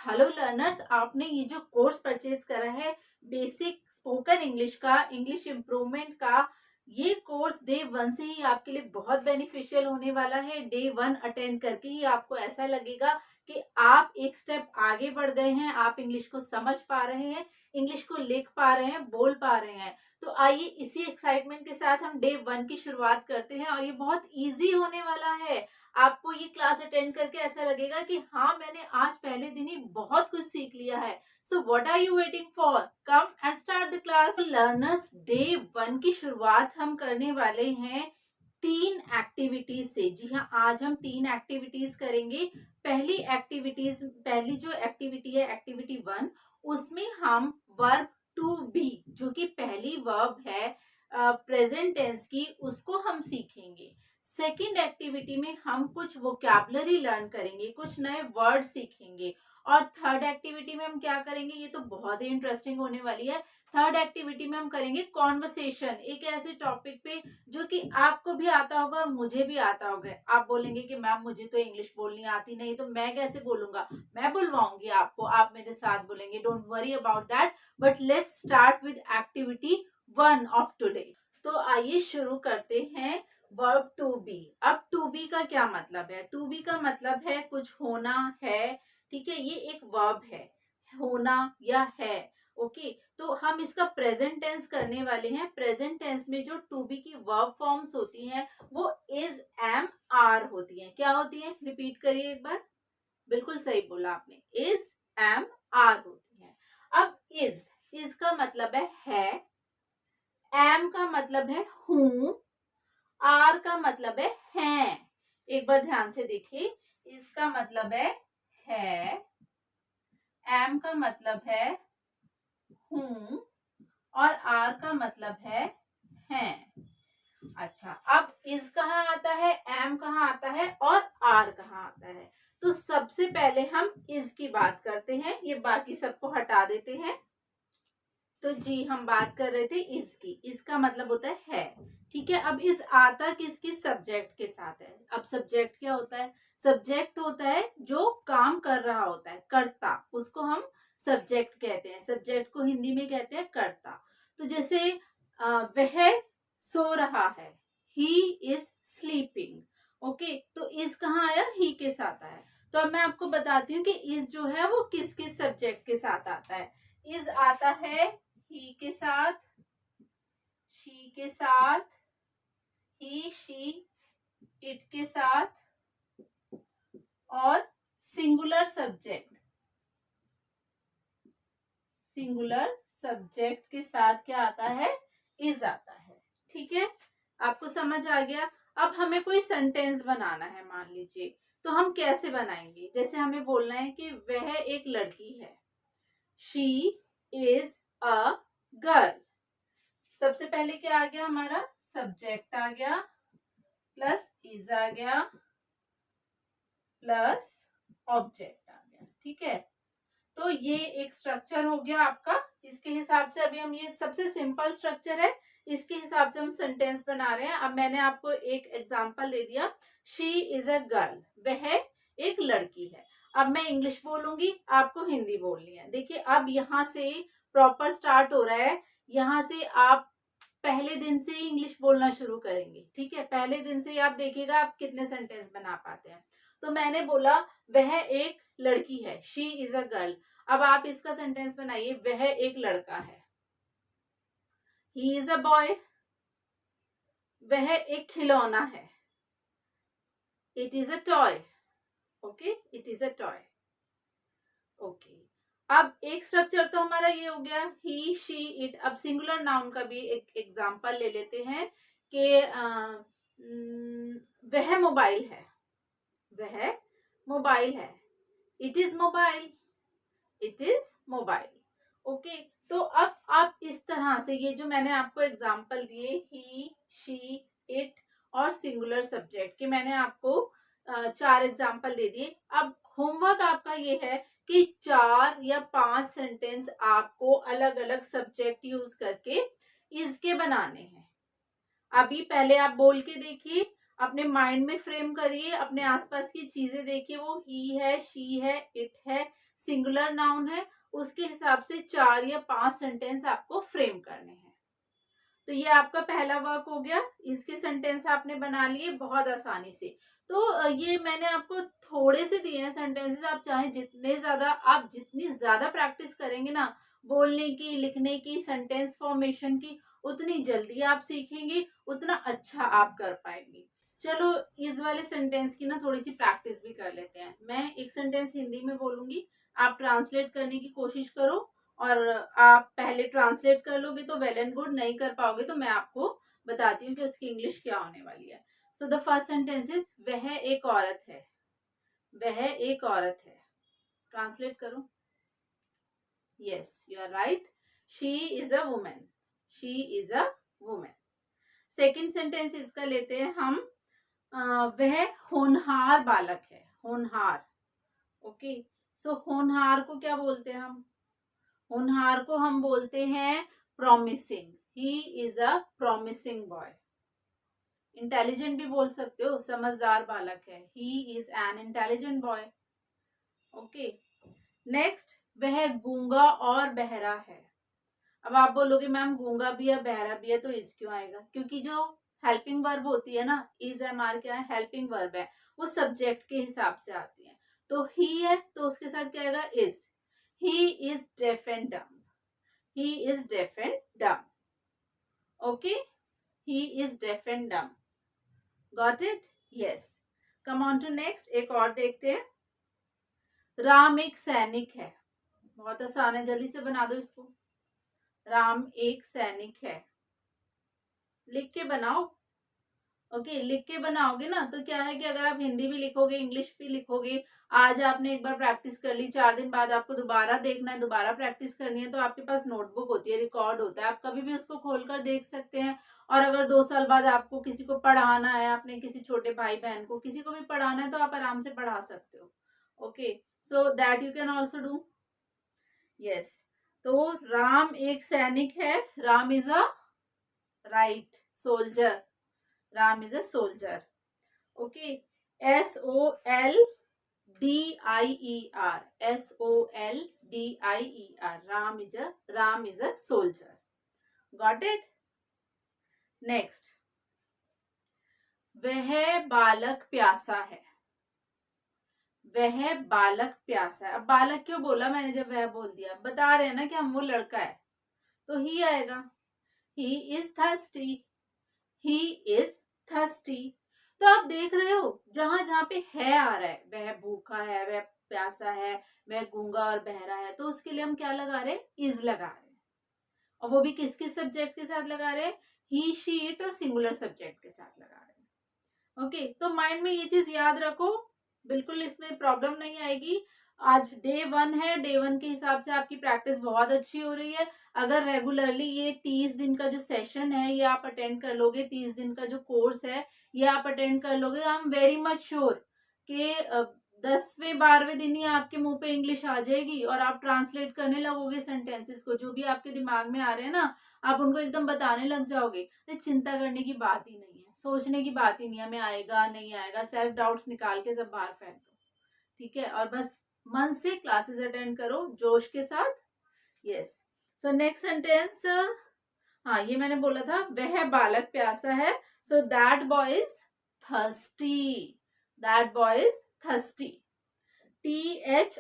Hello learners, आपने ये जो कोर्स परचेज करा है बेसिक स्पोकन इंग्लिश का, इंग्लिश इम्प्रूवमेंट का, ये कोर्स डे 1 से ही आपके लिए बहुत बेनिफिशियल होने वाला है। डे 1 अटेंड करके ही आपको ऐसा लगेगा कि आप एक स्टेप आगे बढ़ गए हैं, आप इंग्लिश को समझ पा रहे हैं, इंग्लिश को लिख पा रहे हैं, बोल पा रहे हैं। तो आइए इसी एक्साइटमेंट के साथ हम डे 1 की शुरुआत करते हैं और ये बहुत ईजी होने वाला है। आपको ये क्लास अटेंड करके ऐसा लगेगा कि हाँ, मैंने आज पहले दिन ही बहुत कुछ सीख लिया है। So what are you waiting for? Come and start the class. Learners, day 1 की शुरुआत हम करने वाले हैं 3 एक्टिविटीज से। जी हाँ, आज हम 3 एक्टिविटीज करेंगे। पहली जो एक्टिविटी है एक्टिविटी 1, उसमें हम वर्ब टू बी, जो कि पहली वर्ब है प्रेजेंट टेंस की, उसको हम सीखेंगे। सेकेंड एक्टिविटी में हम कुछ वोकैबुलरी लर्न करेंगे, कुछ नए वर्ड सीखेंगे। और थर्ड एक्टिविटी में हम क्या करेंगे, ये तो बहुत ही इंटरेस्टिंग होने वाली है। थर्ड एक्टिविटी में हम करेंगे कॉन्वर्सेशन, एक ऐसे टॉपिक पे जो कि आपको भी आता होगा, मुझे भी आता होगा। आप बोलेंगे कि मैम मुझे तो इंग्लिश बोलनी आती नहीं, तो मैं कैसे बोलूंगा? मैं बुलवाऊंगी आपको, आप मेरे साथ बोलेंगे। Don't worry about that, but let's start with activity 1 of today. तो आइए शुरू करते हैं। Verb to be. अब टू बी का क्या मतलब है? टू बी का मतलब है कुछ होना है। ठीक है, ये एक वर्ब है, होना या है। ओके, तो हम इसका प्रेजेंट टेंस करने वाले हैं। प्रेजेंट टेंस में जो टू बी की वर्ब फॉर्म्स होती हैं वो इज, एम, आर होती हैं। क्या होती हैं? रिपीट करिए एक बार। बिल्कुल सही बोला आपने, इज, एम, आर होती हैं। अब इज का मतलब है, एम का मतलब है हूं, आर का मतलब है हैं। एक बार ध्यान से देखिए, इसका मतलब है, एम का मतलब है हूं और आर का मतलब है हैं। अच्छा, अब इस कहाँ आता है, एम कहाँ आता है और आर कहाँ आता है? तो सबसे पहले हम इस की बात करते हैं, ये बाकी सबको हटा देते हैं। तो जी, हम बात कर रहे थे इसकी। इसका मतलब होता है। ठीक है, अब इस आता किसकी? सब्जेक्ट के साथ है। अब सब्जेक्ट क्या होता है? सब्जेक्ट होता है जो काम कर रहा होता है, कर्ता, उसको हम सब्जेक्ट कहते हैं। सब्जेक्ट को हिंदी में कहते हैं कर्ता। तो जैसे वह सो रहा है, ही इज स्लीपिंग। ओके, तो इस कहाँ आया? ही के साथ आया। तो अब मैं आपको बताती हूँ कि इस जो है वो किस किस सब्जेक्ट के साथ आता है। इज आता है ही के साथ, शी के साथ, ही, शी, इट के साथ, और सिंगुलर सब्जेक्ट के साथ क्या आता है? इज आता है। ठीक है, आपको समझ आ गया? अब हमें कोई सेंटेंस बनाना है, मान लीजिए। तो हम कैसे बनाएंगे? जैसे हमें बोलना है कि वह एक लड़की है, शी इज अ गर्ल। सबसे पहले क्या आ गया हमारा? सब्जेक्ट आ गया, प्लस इज आ गया, प्लस ऑब्जेक्ट आ गया। ठीक है, तो ये एक स्ट्रक्चर हो गया आपका। इसके हिसाब से अभी हम, ये सबसे सिंपल स्ट्रक्चर है, इसके हिसाब से हम सेंटेंस बना रहे हैं। अब मैंने आपको एक एग्जांपल दे दिया, शी इज अ गर्ल, वह एक लड़की है। अब मैं इंग्लिश बोलूंगी, आपको हिंदी बोलनी है। देखिए, अब यहाँ से प्रॉपर स्टार्ट हो रहा है। यहाँ से आप पहले दिन से ही इंग्लिश बोलना शुरू करेंगे। ठीक है, पहले दिन से ही आप देखिएगा आप कितने सेंटेंस बना पाते हैं। तो मैंने बोला वह एक लड़की है, शी इज अ गर्ल। अब आप इसका सेंटेंस बनाइए, वह एक लड़का है, ही इज अ बॉय। वह एक खिलौना है, it is a toy. Okay, it is a toy. Okay, अब एक स्ट्रक्चर तो हमारा ये हो गया, ही, शी, इट। अब सिंगुलर नाउन का भी एक एग्जांपल ले लेते हैं कि वह मोबाइल है, वह मोबाइल है, it is mobile, it is mobile. Okay, तो अब आप इस तरह से, ये जो मैंने आपको एग्जांपल दिए, ही, शी, इट और सिंगुलर सब्जेक्ट के, मैंने आपको 4 एग्जांपल दे दिए। अब होमवर्क आपका ये है कि 4 या 5 सेंटेंस आपको अलग अलग सब्जेक्ट यूज करके इसके बनाने हैं। अभी पहले आप बोल के देखिए, अपने माइंड में फ्रेम करिए, अपने आसपास की चीजें देखिए, वो ही है, शी है, इट है, सिंगुलर नाउन है, उसके हिसाब से 4 या 5 सेंटेंस आपको फ्रेम करने हैं। तो ये आपका पहला वर्क हो गया, इसके सेंटेंस आपने बना लिए बहुत आसानी से। तो ये मैंने आपको थोड़े से दिए हैं सेंटेंसेस, आप चाहे जितनी ज्यादा प्रैक्टिस करेंगे ना बोलने की, लिखने की, सेंटेंस फॉर्मेशन की, उतनी जल्दी आप सीखेंगे, उतना अच्छा आप कर पाएंगे। चलो इस वाले सेंटेंस की ना थोड़ी सी प्रैक्टिस भी कर लेते हैं। मैं एक सेंटेंस हिंदी में बोलूंगी, आप ट्रांसलेट करने की कोशिश करो, और आप पहले ट्रांसलेट कर लोगे तो वेल एंड गुड, नहीं कर पाओगे तो मैं आपको बताती हूँ कि उसकी इंग्लिश क्या होने वाली है। So the first sentence is वह एक औरत है। वह एक औरत है, ट्रांसलेट करो। Yes you are right, she is a woman. She is a woman. Second sentence इसका लेते हैं हम, वह होनहार बालक है। होनहार, ओके। सो होनहार को क्या बोलते हैं हम? होनहार को हम बोलते हैं promising. He is a promising boy. Intelligent भी बोल सकते हो, समझदार बालक है। He is an intelligent boy, okay. Next, वह गूंगा और बहरा है। अब आप बोलोगे मैम गूंगा भी है बहरा भी है तो इज क्यों आएगा? क्योंकि जो हेल्पिंग वर्ब होती है ना, इज एम आर क्या है? हेल्पिंग वर्ब है, वो सब्जेक्ट के हिसाब से आती है। तो ही है तो उसके साथ क्या आएगा? Is. He is deaf and dumb. He is deaf and dumb. Okay? He is deaf and dumb. Got it? Yes. Come on to next. एक और देखते हैं। राम एक सैनिक है। बहुत आसान है, जल्दी से बना दो इसको। राम एक सैनिक है, लिख के बनाओ। ओके, लिख के बनाओगे ना तो क्या है कि अगर आप हिंदी भी लिखोगे, इंग्लिश भी लिखोगे, आज आपने एक बार प्रैक्टिस कर ली, 4 दिन बाद आपको दोबारा देखना है, दोबारा प्रैक्टिस करनी है, तो आपके पास नोटबुक होती है, रिकॉर्ड होता है, आप कभी भी उसको खोलकर देख सकते हैं। और अगर 2 साल बाद आपको किसी को पढ़ाना है, अपने किसी छोटे भाई बहन को, किसी को भी पढ़ाना है, तो आप आराम से पढ़ा सकते हो। Okay, so that you can also do. Yes, तो राम एक सैनिक है। Ram is a right soldier. Ram is a soldier. Okay. SOLDIER. SOLDIER. Ram is a soldier. Got it? Next. वह बालक प्यासा है। वह बालक प्यासा है। अब बालक क्यों बोला मैंने जब वह बोल दिया? बता रहे हैं ना कि हम वो लड़का है, तो ही आएगा। He is thirsty. He is thirsty. तो आप देख रहे हो जहां जहां पे है आ रहा है, वह भूखा है, वह प्यासा है, वह गूंगा और बहरा है, तो उसके लिए हम क्या लगा रहे हैं? इज लगा रहे हैं। और वो भी किस किस सब्जेक्ट के साथ लगा रहे हैं? ही, शी, इट और सिंगुलर सब्जेक्ट के साथ लगा रहे हैं। ओके, तो माइंड में ये चीज याद रखो, बिल्कुल इसमें प्रॉब्लम नहीं आएगी। आज डे 1 है, डे 1 के हिसाब से आपकी प्रैक्टिस बहुत अच्छी हो रही है। अगर रेगुलरली ये 30 दिन का जो सेशन है ये आप अटेंड कर लोगे, 30 दिन का जो कोर्स है ये आप अटेंड कर लोगे, आई एम वेरी मच श्योर कि 10वें 12वें दिन ही आपके मुंह पे इंग्लिश आ जाएगी और आप ट्रांसलेट करने लगोगे सेंटेंसेस को, जो भी आपके दिमाग में आ रहे हैं ना, आप उनको एकदम बताने लग जाओगे। अरे चिंता करने की बात ही नहीं है, सोचने की बात ही नहीं है, हमें आएगा नहीं आएगा, सेल्फ डाउट्स निकाल के सब बाहर फेंक दो, ठीक है? और बस मन से क्लासेस अटेंड करो जोश के साथ। यस, सो नेक्स्ट सेंटेंस, हाँ ये मैंने बोला था, वह बालक प्यासा है। So that boy is thirsty. That boy is thirsty. THIRSTY।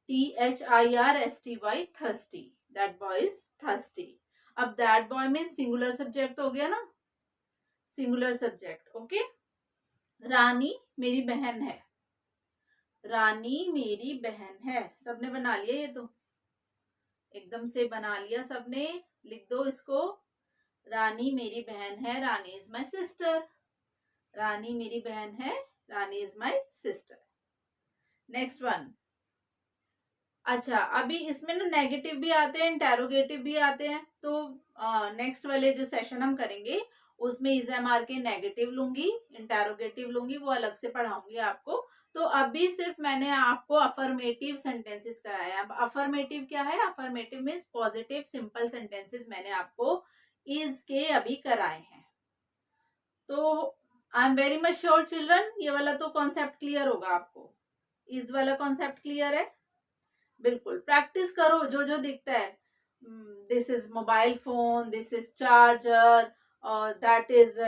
THIRSTY, thirsty. That boy is thirsty. अब दैट बॉय में सिंगुलर सब्जेक्ट हो गया ना, सिंगुलर सब्जेक्ट। ओके, रानी मेरी बहन है। रानी मेरी बहन है, सबने बना लिया, ये तो एकदम से बना लिया सबने। लिख दो इसको, रानी मेरी बहन है, रानी इज माई सिस्टर। रानी मेरी बहन है, Rani is my sister. Next one. अच्छा, अभी इसमें ना नेगेटिव भी आते हैं, इंटेरोगेटिव भी आते हैं, तो नेक्स्ट वाले जो सेशन हम करेंगे उसमें इजएमआर के नेगेटिव लूंगी, इंटेरोगेटिव लूंगी, वो अलग से पढ़ाऊंगी आपको। तो अभी सिर्फ मैंने आपको अफर्मेटिव सेंटेंसेस कराया। अब अफर्मेटिव क्या है? Affirmative means positive simple sentences मैंने आपको इज के अभी कराए हैं। तो आई am very much sure children, ये वाला तो कॉन्सेप्ट क्लियर होगा आपको। इज वाला कॉन्सेप्ट क्लियर है? बिल्कुल प्रैक्टिस करो जो जो दिखता है. This is mobile phone, this is charger, that is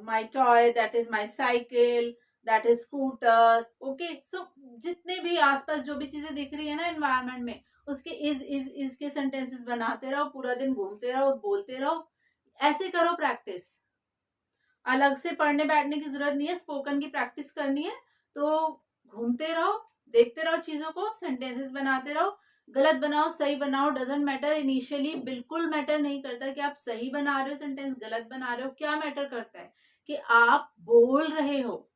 my toy, that is my cycle, that is scooter. Okay, so जितने भी आसपास जो भी चीजें दिख रही है ना एनवायरमेंट में, उसके इज के सेंटेंसेस बनाते रहो, पूरा दिन घूमते रहो, बोलते रहो. ऐसे करो प्रैक्टिस. अलग से पढ़ने बैठने की जरूरत नहीं है. स्पोकन की प्रैक्टिस करनी है तो घूमते रहो, देखते रहो चीजों को, सेंटेंसेस बनाते रहो. गलत बनाओ सही बनाओ, डजेंट मैटर. इनिशियली बिल्कुल मैटर नहीं करता कि आप सही बना रहे हो सेंटेंस, गलत बना रहे हो. क्या मैटर करता है कि आप बोल रहे हो.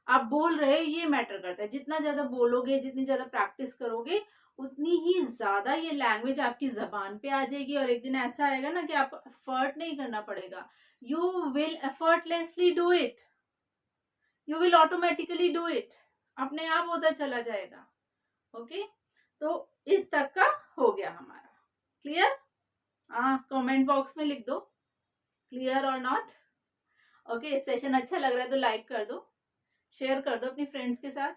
आप बोल रहे हो ये मैटर करता है. जितना ज्यादा बोलोगे, जितनी ज्यादा प्रैक्टिस करोगे, उतनी ही ज्यादा ये लैंग्वेज आपकी जबान पे आ जाएगी. और एक दिन ऐसा आएगा ना कि आप एफर्ट नहीं करना पड़ेगा. You will effortlessly do it. You will automatically do it. अपने आप होता चला जाएगा. ओके, तो इस तक का हो गया हमारा. क्लियर? हाँ, कमेंट बॉक्स में लिख दो क्लियर और नॉट. ओके, सेशन अच्छा लग रहा है तो लाइक कर दो, शेयर कर दो अपनी फ्रेंड्स के साथ.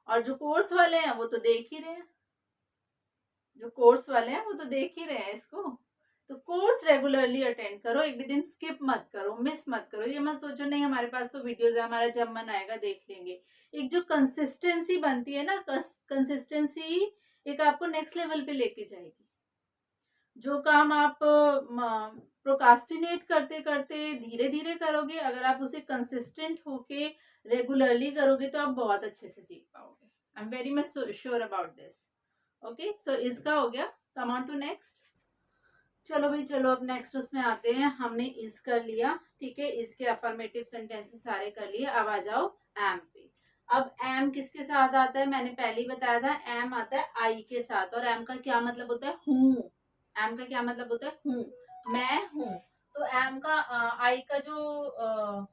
और जो कोर्स वाले हैं वो तो देख ही रहे हैं. जो कोर्स वाले हैं वो तो देख ही रहे हैं इसको. तो कोर्स रेगुलरली अटेंड करो. एक भी दिन स्किप मत करो, मिस मत करो. ये मत सोचो नहीं हमारे पास तो वीडियोज है, हमारा जब मन आएगा देख लेंगे. एक जो कंसिस्टेंसी बनती है ना, कंसिस्टेंसी एक आपको नेक्स्ट लेवल पे लेके जाएगी. जो काम आप प्रोकास्टिनेट करते करते धीरे धीरे करोगे, अगर आप उसे कंसिस्टेंट होके रेगुलरली करोगे तो आप बहुत अच्छे से सीख पाओगे. I am very much sure about this. Okay, so इसका हो गया. Come on to next. चलो भाई चलो, अब नेक्स्ट उसमें आते हैं. हमने इस कर लिया, ठीक है. इसके अफर्मेटिव सेंटेंसेस सारे कर लिए. अब आ जाओ एम पे. अब एम किसके साथ आता है? मैंने पहले ही बताया था, एम आता है आई के साथ. और एम का क्या मतलब होता है? हूँ. एम का क्या मतलब होता है? हूँ. मैं हूँ. तो एम का आई का जो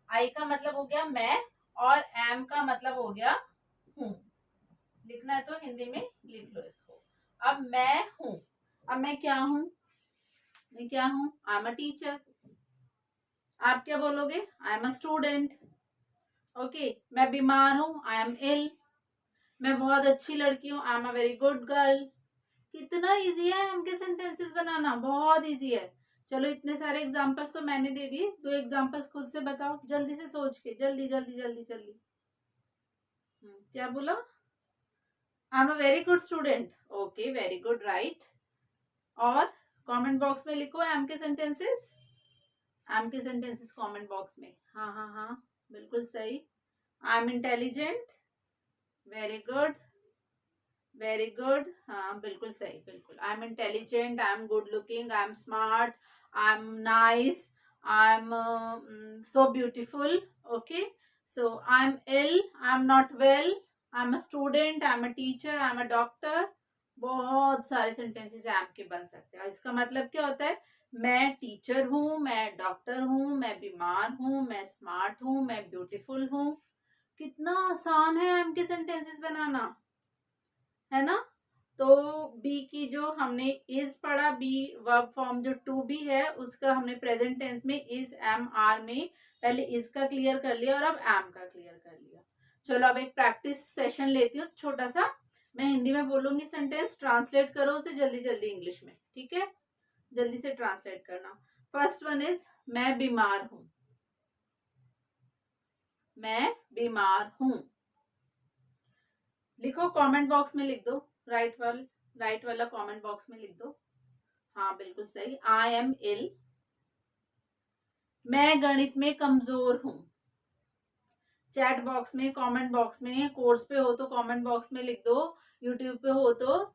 आई का मतलब हो गया मैं, और एम का मतलब हो गया हूँ. लिखना है तो हिंदी में लिख लो इसको. अब मैं हूँ. अब मैं क्या हूँ? मैं क्या हूँ? I am a teacher. आप क्या बोलोगे? I am a student. Okay, मैं बीमार हूँ. I am ill. मैं बहुत अच्छी लड़की हूँ. I am a very good girl. कितना इजी है एम के सेंटेंसेस बनाना, बहुत इजी है. चलो, इतने सारे एग्जांपल्स तो मैंने दे दिए. दो एग्जांपल्स खुद से बताओ जल्दी से सोच के. जल्दी जल्दी जल्दी जल्दी. क्या बोला? I am a very good student. Okay, very good, right. और कमेंट बॉक्स में लिखो एम के सेंटेंसेस. एम के सेंटेंसेस कमेंट बॉक्स में. हाँ हाँ हाँ, बिल्कुल सही. I am intelligent. Very good, very good. हाँ, बिल्कुल सही, बिल्कुल. I am intelligent, I am good looking, I am smart, I am nice, I am so beautiful. Okay, so I am ill, I am not well, I am a student, I am a teacher, I am a doctor. बहुत सारे sentences am के बन सकते हैं. इसका मतलब क्या होता है? मैं टीचर हूँ, मैं डॉक्टर हूँ, मैं बीमार हूँ, मैं स्मार्ट हूँ, मैं ब्यूटीफुल हूँ. कितना आसान है एम के सेंटेंसेस बनाना, है ना? तो बी की जो हमने इज पढ़ा, बी वर्ब फॉर्म जो टू बी है, उसका हमने प्रेजेंट टेंस में इज एम आर में पहले इज का क्लियर कर लिया और अब एम का क्लियर कर लिया. चलो, अब एक प्रैक्टिस सेशन लेती हूँ छोटा सा. मैं हिंदी में बोलूंगी सेंटेंस, ट्रांसलेट करो उसे जल्दी जल्दी इंग्लिश में, ठीक है? जल्दी से ट्रांसलेट करना. फर्स्ट वन इज मैं बीमार हूं. मैं बीमार हूं. लिखो कमेंट बॉक्स में लिख दो. राइट वाला कमेंट बॉक्स में लिख दो. हाँ, बिल्कुल सही. I am ill. मैं गणित में कमजोर हूं. चैट बॉक्स में, कमेंट बॉक्स में, कोर्स पे हो तो कमेंट बॉक्स में लिख दो, यूट्यूब पे हो तो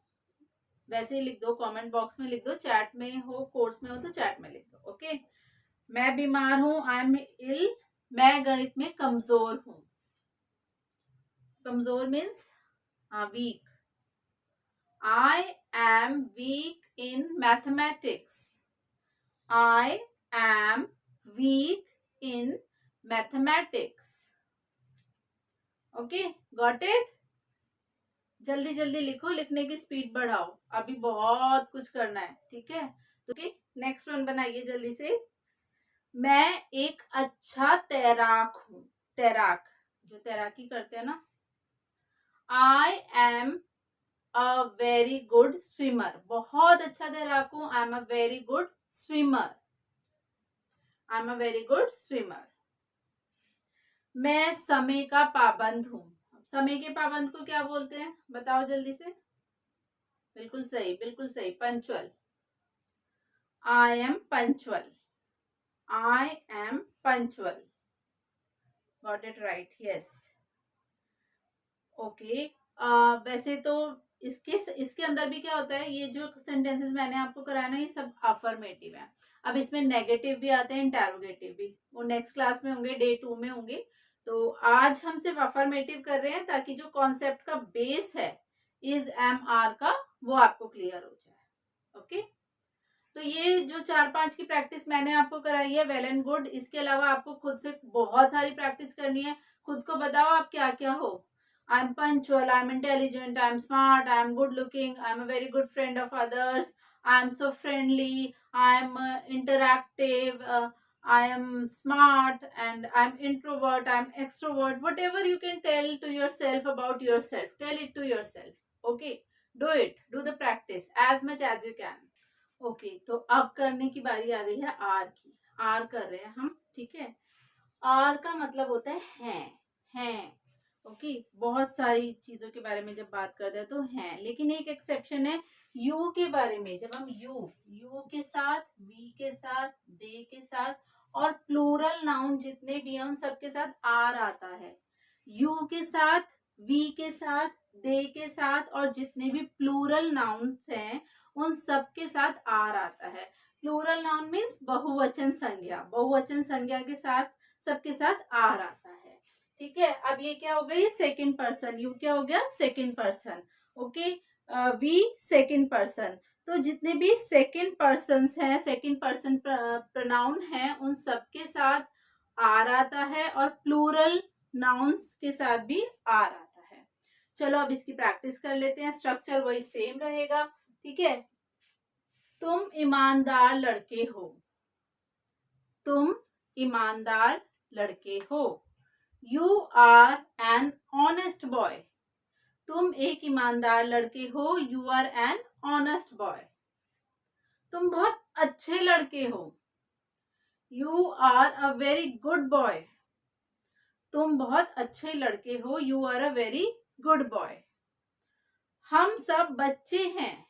वैसे ही लिख दो, कमेंट बॉक्स में लिख दो, चैट में हो, कोर्स में हो तो चैट में लिख दो. ओके, मैं बीमार हूं. I am ill. मैं गणित में कमजोर हूं. कमजोर means weak. I am weak in mathematics. I am weak in mathematics. Okay, got it? जल्दी जल्दी लिखो, लिखने की स्पीड बढ़ाओ, अभी बहुत कुछ करना है, ठीक है? तो नेक्स्ट वन बनाइए जल्दी से. मैं एक अच्छा तैराक हूँ. तैराक. जो तैराकी करते हैं ना, आई am a very good swimmer, बहुत अच्छा तैराक हूं, I am a very good swimmer, I am a very good swimmer. मैं समय का पाबंद हूँ, समय के पाबंद को क्या बोलते हैं बताओ जल्दी से। बिल्कुल सही, बिल्कुल सही, punctual. I am punctual, I am punctual, got it right, yes. Okay, वैसे तो इसके अंदर भी क्या होता है, ये जो सेंटेंसेस मैंने आपको कराया ना, ये सब अफर्मेटिव है। अब इसमें नेगेटिव भी आते हैं, इंटेरोगेटिव भी, वो नेक्स्ट क्लास में होंगे, डे 2 में होंगे। तो आज हम सिर्फ अफर्मेटिव कर रहे हैं ताकि जो कॉन्सेप्ट का बेस है इज एम आर का, वो आपको क्लियर हो जाए। ओके, तो ये जो 4-5 की प्रैक्टिस मैंने आपको कराई है, वेल एंड गुड। इसके अलावा आपको खुद से बहुत सारी प्रैक्टिस करनी है। खुद को बताओ आप क्या क्या हो। I am punctual, I am intelligent, I am smart, I am good looking, I am a very good friend of others, I am so friendly, I am interactive, I am smart, and I am introvert, I am extrovert, whatever you can tell to yourself about yourself, tell it to yourself. Okay, do it, do the practice as much as you can. Okay, तो अब करने की बारी आ गई है are की। Are कर रहे हैं हम, ठीक है। आर का मतलब होता है हैं। ओके, बहुत सारी चीजों के बारे में जब बात करते हैं तो हैं, लेकिन एक एक्सेप्शन है यू के बारे में। जब हम यू के साथ, वी के साथ, दे के साथ और प्लूरल नाउन जितने भी हैं उन सबके साथ आर आता है। यू के साथ, वी के साथ, दे के साथ और जितने भी प्लूरल नाउन्स हैं उन सब के साथ आर आता है। प्लूरल नाउन मीन्स बहुवचन संज्ञा, बहुवचन संज्ञा के साथ सबके साथ आर आता है। ठीक है, अब ये क्या हो गई, सेकंड पर्सन। यू क्या हो गया, second person. Okay, we second person. तो जितने भी सेकंड पर्सन्स हैं, सेकंड पर्सन प्रोनाउन हैं, उन सबके साथ आर आता है और प्लूरल नाउन्स के साथ भी आर आता है। चलो अब इसकी प्रैक्टिस कर लेते हैं। स्ट्रक्चर वही सेम रहेगा, ठीक है। तुम ईमानदार लड़के हो, तुम ईमानदार लड़के हो। You are an honest boy, तुम एक ईमानदार लड़के हो। You are an honest boy. तुम बहुत अच्छे लड़के हो। You are a very good boy, तुम बहुत अच्छे लड़के हो। You are a very good boy. हम सब बच्चे हैं,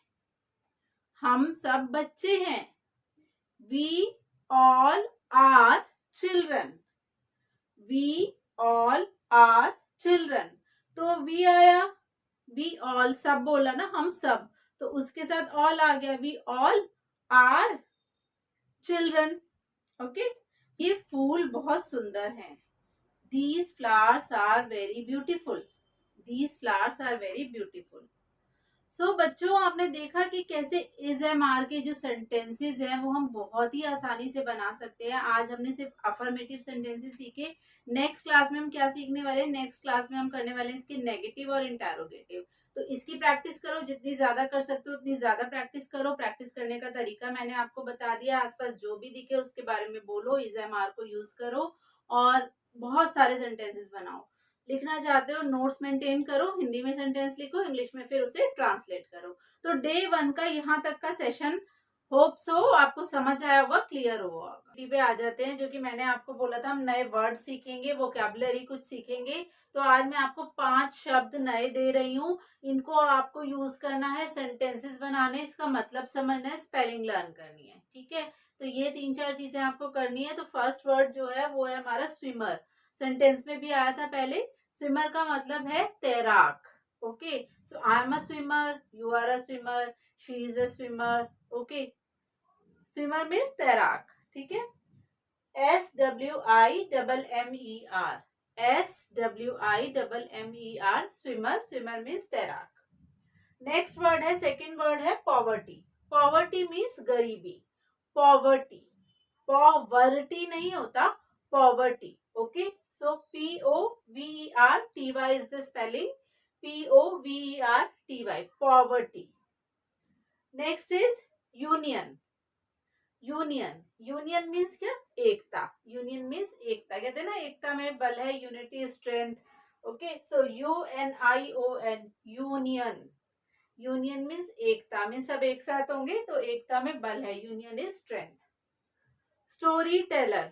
हम सब बच्चे हैं। We all are children, we all are children. तो वी आया, वी ऑल, सब बोला ना, हम सब, तो उसके साथ ऑल आ गया। We all are children. Okay, ये फूल बहुत सुंदर हैं। These flowers are very beautiful, these flowers are very beautiful. So बच्चों, आपने देखा कि कैसे इज एम आर के जो सेंटेंसेस हैं वो हम बहुत ही आसानी से बना सकते हैं। आज हमने सिर्फ अफर्मेटिव सेंटेंसेस सीखे। नेक्स्ट क्लास में हम क्या सीखने वाले हैं, नेक्स्ट क्लास में हम करने वाले हैं इसके नेगेटिव और इंटेरोगेटिव। तो इसकी प्रैक्टिस करो, जितनी ज्यादा कर सकते हो उतनी ज्यादा प्रैक्टिस करो। प्रैक्टिस करने का तरीका मैंने आपको बता दिया। आसपास जो भी दिखे उसके बारे में बोलो, इज एम आर को यूज करो और बहुत सारे सेंटेंसेस बनाओ। लिखना चाहते हो नोट्स मेंटेन करो, हिंदी में सेंटेंस लिखो, इंग्लिश में फिर उसे ट्रांसलेट करो। तो डे 1 का यहाँ तक का सेशन होप सो आपको समझ आया होगा, क्लियर हुआ होगा। पे आ जाते हैं, जो कि मैंने आपको बोला था हम नए वर्ड सीखेंगे, वोकैबुलरी कुछ सीखेंगे। तो आज मैं आपको 5 शब्द नए दे रही हूँ, इनको आपको यूज करना है, सेंटेंसेस बनाने, इसका मतलब समझना है, स्पेलिंग लर्न करनी है। ठीक है, तो ये 3-4 चीजें आपको करनी है। तो फर्स्ट वर्ड जो है वो है हमारा स्विमर। सेंटेंस में भी आया था पहले। स्विमर का मतलब है तैराक। Okay, so I am a swimmer, you are a swimmer, she is a swimmer. Okay, swimmer means तैराक। ठीक है, SWIMMER, SWIMMER, swimmer, swimmer means तैराक। नेक्स्ट वर्ड है, सेकेंड वर्ड है पॉवर्टी। पॉवर्टी मीन्स गरीबी। पॉवर्टी, पॉवर्टी नहीं होता, poverty. Okay, so POVERTY is the spelling, POVERTY, poverty. Next is union. Union, union means क्या, एकता, यूनियन मीन्स एकता, कहते हैं ना एकता में बल है, यूनिटी स्ट्रेंथ, ओके, सो UNION, यूनियन, यूनियन मीन्स एकता, मीन्स सब एक साथ होंगे तो एकता में बल है, union is strength. Story teller,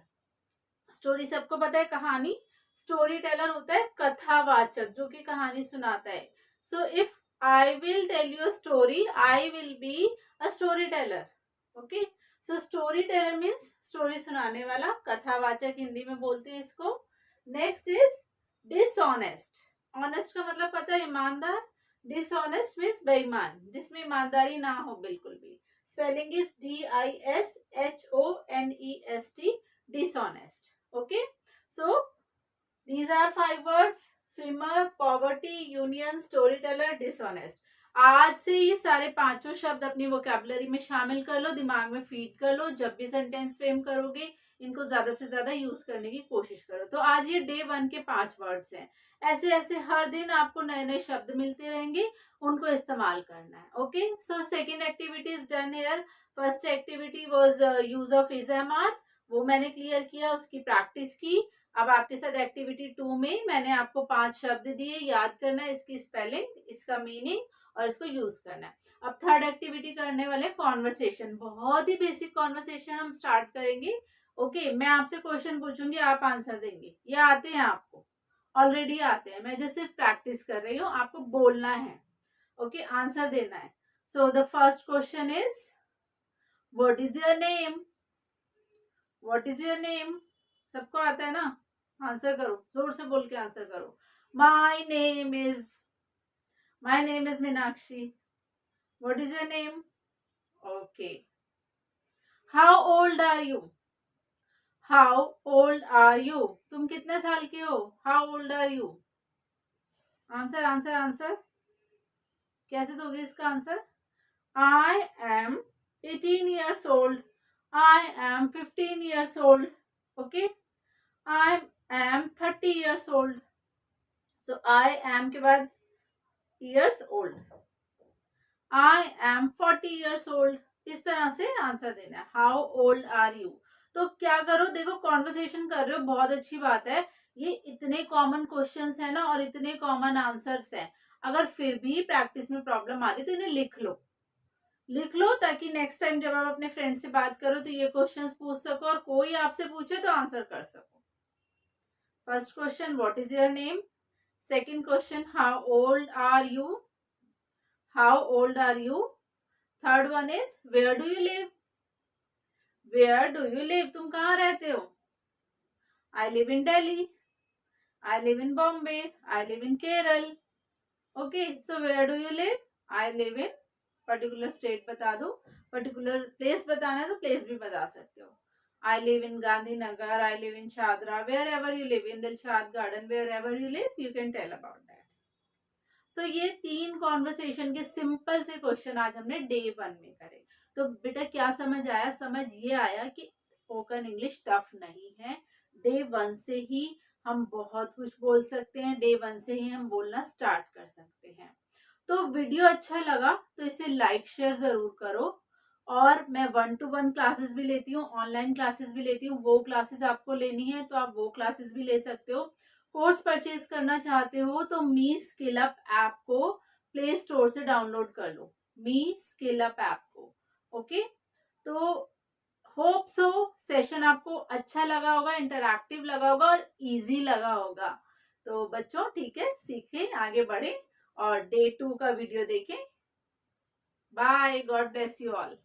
story सबको पता है, कहानी, स्टोरी टेलर होता है कथावाचक, जो कि कहानी सुनाता है। So if I will tell you a story, I will be a story teller, okay. So story teller means story सुनाने वाला, कथावाचक हिंदी में बोलते हैं इसको। नेक्स्ट इज डिसऑनेस्ट, ऑनेस्ट का मतलब पता है, ईमानदार, डिसऑनेस्ट मीन्स बेईमान, जिसमें ईमानदारी ना हो बिल्कुल भी। Spelling is DISHONEST, dishonest, okay, so these are 5 words: swimmer, poverty, union, storyteller, dishonest। आज से ये सारे पांचों शब्द अपनी वोकैबुलरी में शामिल कर लो, दिमाग में फीड कर लो, जब भी सेंटेंस फ्रेम करोगे इनको ज्यादा से ज्यादा यूज करने की कोशिश करो। तो आज ये डे 1 के 5 वर्ड्स हैं। ऐसे ऐसे हर दिन आपको नए नए शब्द मिलते रहेंगे, उनको इस्तेमाल करना है, okay. So second activity is done here. First activity was use of is am are, वो मैंने क्लियर किया, उसकी प्रैक्टिस की। अब आपके साथ एक्टिविटी 2 में मैंने आपको 5 शब्द दिए, याद करना है, इसकी स्पेलिंग, इसका मीनिंग और इसको यूज करना है। अब थर्ड एक्टिविटी करने वाले कॉन्वर्सेशन, बहुत ही बेसिक कॉन्वर्सेशन हम स्टार्ट करेंगे, ओके। मैं आपसे क्वेश्चन पूछूंगी, आप आंसर देंगे, ये आते हैं आपको, ऑलरेडी आते हैं, मैं जस्ट सिर्फ प्रैक्टिस कर रही हूँ, आपको बोलना है, ओके, आंसर देना है। So the first question is what is your name, what is your name, सबको आता है ना, आंसर करो, जोर से बोल के आंसर करो। My name is Meenakshi, what is your name, okay. How old are you, how old are you, तुम कितने साल के हो, how old are you, answer answer answer, कैसे दोगे इसका answer. I am 18 years old, I am 15 years old, okay, I am 30 years old, so I am के बाद years old, I am 40 years old, इस तरह से आंसर देना है। हाउ ओल्ड आर यू, तो क्या करो, देखो कॉन्वर्सेशन कर रहे हो, बहुत अच्छी बात है, ये इतने कॉमन क्वेश्चंस है ना और इतने कॉमन आंसर्स हैं, अगर फिर भी प्रैक्टिस में प्रॉब्लम आ रही तो इन्हें लिख लो ताकि नेक्स्ट टाइम जब आप अपने फ्रेंड से बात करो तो ये क्वेश्चंस पूछ सको और कोई आपसे पूछे तो आंसर कर सको। First question what is your name, second question how old are you, how old are you, third one is where do you live, where do you live, तुम कहाँ रहते हो, I live in Delhi, I live in Bombay, I live in Kerala, okay. So where do you live, I live in, particular state बता दो, particular place बताना है तो place भी बता सकते हो। I live in Gandhinagar, I live in Shahdara, wherever you live, in Dilshad Garden, wherever you live you can tell about that. So ये 3 कॉन्वर्सेशन के सिंपल से क्वेश्चन आज हमने डे 1 में करे। तो बेटा क्या समझ आया, समझ ये आया कि स्पोकन इंग्लिश टफ नहीं है, डे 1 से ही हम बहुत कुछ बोल सकते हैं, डे 1 से ही हम बोलना स्टार्ट कर सकते हैं। तो वीडियो अच्छा लगा तो इसे लाइक शेयर जरूर करो, और मैं 1-to-1 क्लासेस भी लेती हूँ, ऑनलाइन क्लासेस भी लेती हूँ, वो क्लासेस आपको लेनी है तो आप वो क्लासेस भी ले सकते हो। कोर्स परचेज करना चाहते हो तो मी स्किल अप ऐप को प्ले स्टोर से डाउनलोड कर लो, मी स्किल अप ऐप को, ओके। तो होप सो सेशन आपको अच्छा लगा होगा, इंटरैक्टिव लगा होगा और इजी लगा होगा। तो बच्चों ठीक है, सीखें, आगे बढ़े और डे 2 का वीडियो देखें। Bye, God bless you all.